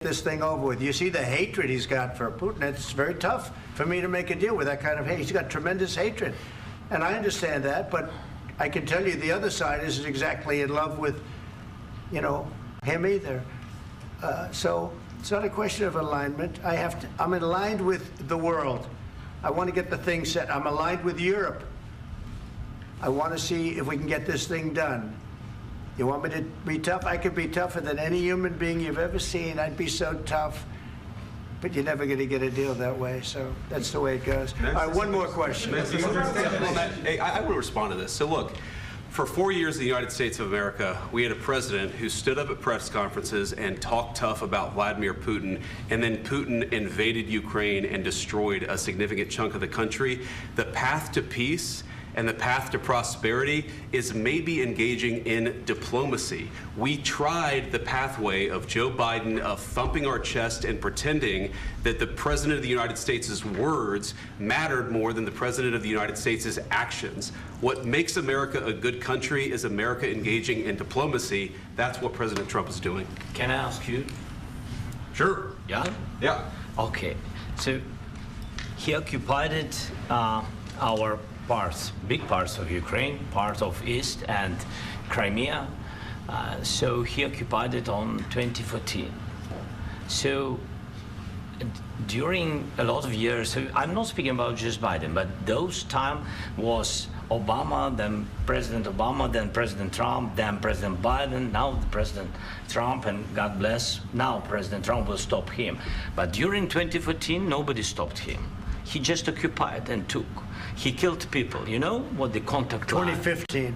this thing over with. You see the hatred he's got for Putin. It's very tough for me to make a deal with that kind of hate. He's got tremendous hatred. And I understand that, but I can tell you the other side isn't exactly in love with, you know, him either. So it's not a question of alignment. I'm aligned with the world. I want to get the thing set. I'm aligned with Europe. I want to see if we can get this thing done. You want me to be tough? I could be tougher than any human being you've ever seen. I'd be so tough. But you're never going to get a deal that way, so that's the way it goes. All right, one more question. Hey, I will respond to this. So look, for 4 years in the United States of America, we had a president who stood up at press conferences and talked tough about Vladimir Putin, and then Putin invaded Ukraine and destroyed a significant chunk of the country. The path to peace and the path to prosperity is maybe engaging in diplomacy. We tried the pathway of Joe Biden of thumping our chest and pretending that the President of the United States' words mattered more than the President of the United States' actions. What makes America a good country is America engaging in diplomacy. That's what President Trump is doing. Can I ask you? Sure. Yeah? Yeah. Okay. So he occupied it, our parts, big parts of Ukraine, part of East and Crimea. So he occupied it on 2014. So during a lot of years, so I'm not speaking about just Biden, but those time was Obama, then President Obama, then President Trump, then President Biden, now the President Trump, and God bless, now President Trump will stop him. But during 2014, nobody stopped him. He just occupied and took. He killed people. You know what the contact line? 2015.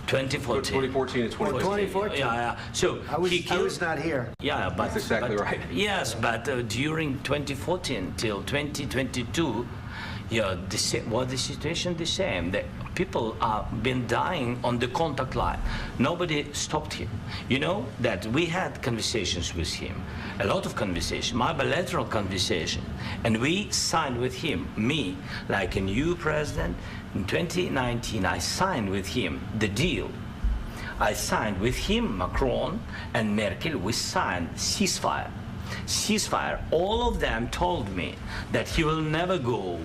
2014. 2014 and 2014. 2014. Yeah. So I was not here. Yeah, but that's exactly right. Yes, but during 2014 till 2022, yeah, the situation the same. The people have been dying on the contact line. Nobody stopped him. You know that we had conversations with him, a lot of conversation, my bilateral conversation, and we signed with him, me, like a new president. In 2019, I signed with him the deal. I signed with him, Macron and Merkel, we signed ceasefire. Ceasefire, all of them told me that he will never go.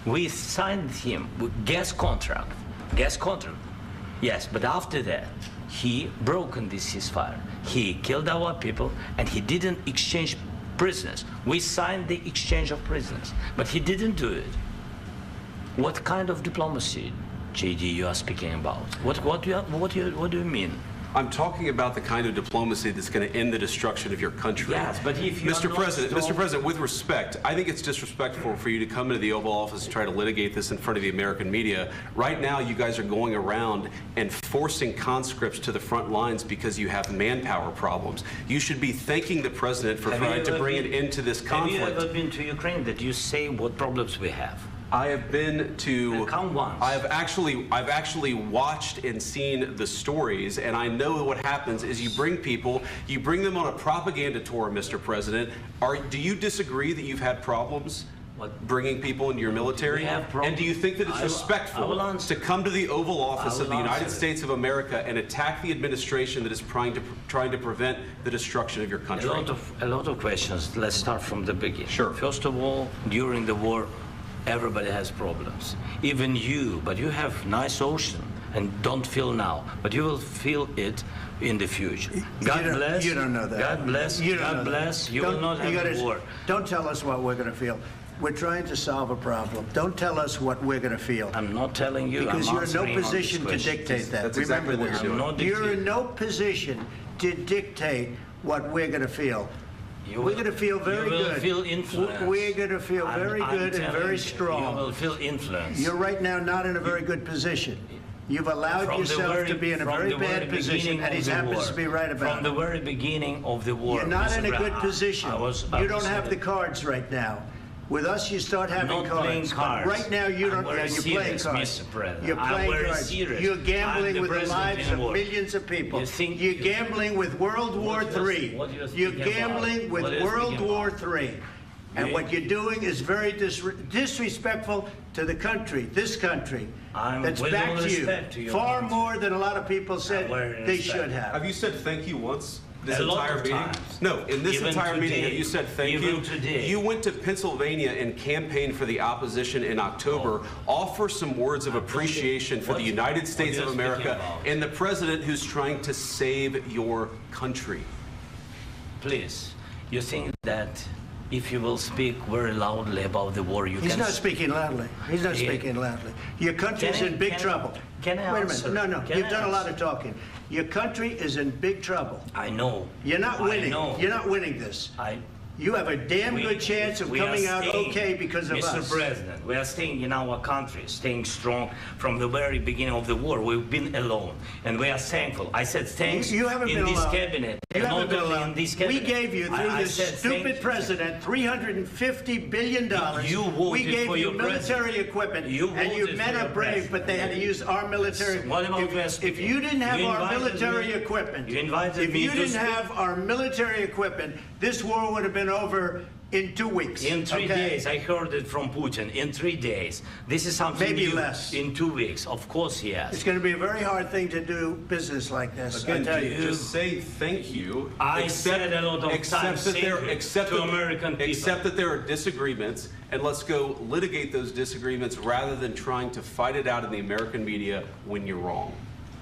We signed with him with gas contract, yes, but after that, he broken this ceasefire. He killed our people and he didn't exchange prisoners. We signed the exchange of prisoners, but he didn't do it. What kind of diplomacy, JD, you are speaking about? What do you mean? I'm talking about the kind of diplomacy that's going to end the destruction of your country. Yes, but if you Mr. President, with respect, I think it's disrespectful for you to come into the Oval Office and try to litigate this in front of the American media. Right now, you guys are going around and forcing conscripts to the front lines because you have manpower problems. You should be thanking the President for trying to bring it into this conflict. Have you ever been to Ukraine that you say what problems we have? I have been to. Count once. I've actually watched and seen the stories, and I know what happens is you bring them on a propaganda tour, Mr. President. Do you disagree that you've had problems bringing people into your military? And do you think that it's respectful to come to the Oval Office of the United States of America and attack the administration that is trying to prevent the destruction of your country? A lot of questions. Let's start from the beginning. Sure. First of all, during the war, everybody has problems, even you, but you have nice ocean and don't feel now, but you will feel it in the future. God bless. You don't know that. God bless. God bless. You will not have war. Don't tell us what we're going to feel. We're trying to solve a problem. Don't tell us what we're going to feel. I'm not telling you. Because you're in no position to dictate that. That's exactly what you're doing. You're in no position to dictate what we're going to feel. We're going to feel very good. You will feel influence. We're going to feel very good and very strong. You will feel influence. You're right now not in a very good position. You've allowed yourself to be in a very bad position, and he happens to be right about it. From the very beginning of the war. You're not in a good position. You don't have the cards right now. With us, you start having cards. Right now, you don't. You're playing cards. You're playing cards. You're gambling with the lives of millions of people. You're gambling with World War III. You're gambling with World War III. And what you're doing is very disrespectful to the country, this country, that's back to you, far more than a lot of people said they should have. Have you said thank you once? this A lot entire of meeting? times. No, in this Even entire meeting, today. have you said thank Even you? today. You went to Pennsylvania and campaigned for the opposition in October. Offer some words of appreciation for the United States what of you're speaking America about? and the president who's trying to save your country. Please, you think that if you will speak very loudly about the war, you He's can... not speaking loudly. He's not Yeah. speaking loudly. Your country's Can I- in big can I- trouble. can I Wait a answer? minute. No, Can you've I done a lot answer? of talking. Your country is in big trouble. I know. You're not winning. I know. You're not winning this. You have a damn We- good chance of we are coming out staying, okay because of Mr. us. President, we are staying in our country, staying strong from the very beginning of the war. We've been alone, and we are thankful. I said thanks You haven't in been this alone. cabinet. You and haven't not been only alone. in this We cabinet. gave you, through I this said stupid thank you. president, $350 billion. You voted we gave for you your military president. equipment, You and your voted men for are your brave, president. but they had to use our military. What about if, West if you didn't have You our invited military me- equipment, you invited if me you to didn't speak. have our military equipment, this war would have been over in 2 weeks. In 3 okay? days, I heard it from Putin. In 3 days, this is something Maybe new. less. In 2 weeks, of course, It's yes. going to be a very hard thing to do business like this. I Again, tell you. just say thank you. I said a lot of accept times that thank there, you accept to that- American people. Accept that there are disagreements, and let's go litigate those disagreements rather than trying to fight it out in the American media when you're wrong.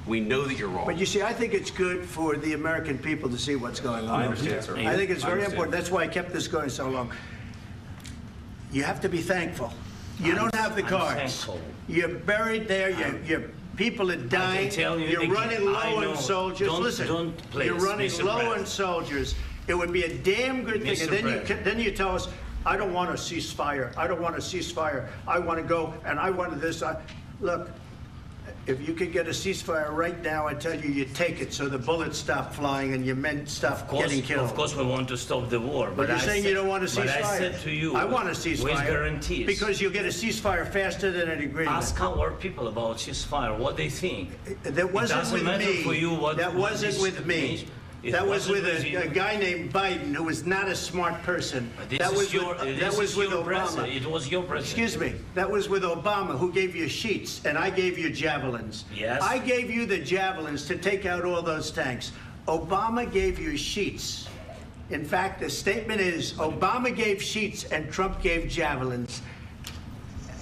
We know that you're wrong. But you see, I think it's good for the American people to see what's going on. I understand, sir. I think it's I very understand. important. That's why I kept this going so long. You have to be thankful. You don't have the I'm cards. thankful. You're buried there. Your people are dying. tell you You're again, running low I know. on soldiers. Don't- Listen, don't, please, you're running Mr. low on President. soldiers. It would be a damn good thing. Mr. And then President. then you tell us, I don't want a ceasefire. I don't want a ceasefire. I want to go and I want this. Look. If you could get a ceasefire right now, I tell you, you take it so the bullets stop flying and your men stop getting killed. Of course, we want to stop the war. But you're I saying said- you don't want a ceasefire. But I said to you, I want a ceasefire. with guarantees. Because you'll get a ceasefire faster than an agreement. Ask our people about ceasefire, what they think. That wasn't doesn't with matter me. for you what- that what wasn't this with me. means. It That was wasn't with with you. a guy named Biden who was not a smart person. That was with Obama. president. It was your president. Excuse me. That was with Obama, who gave you sheets, and I gave you javelins. Yes. I gave you the javelins to take out all those tanks. Obama gave you sheets. In fact, the statement is Obama gave sheets and Trump gave javelins.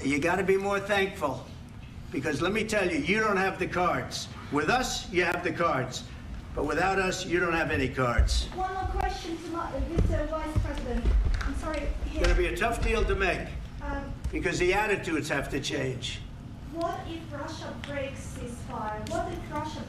You got to be more thankful, because let me tell you, you don't have the cards. With us, you have the cards. But without us, you don't have any cards. One more question to Mr. Vice President. I'm sorry. It's going to be a tough deal to make, Um, because the attitudes have to change. what if Russia breaks ceasefire? What if Russia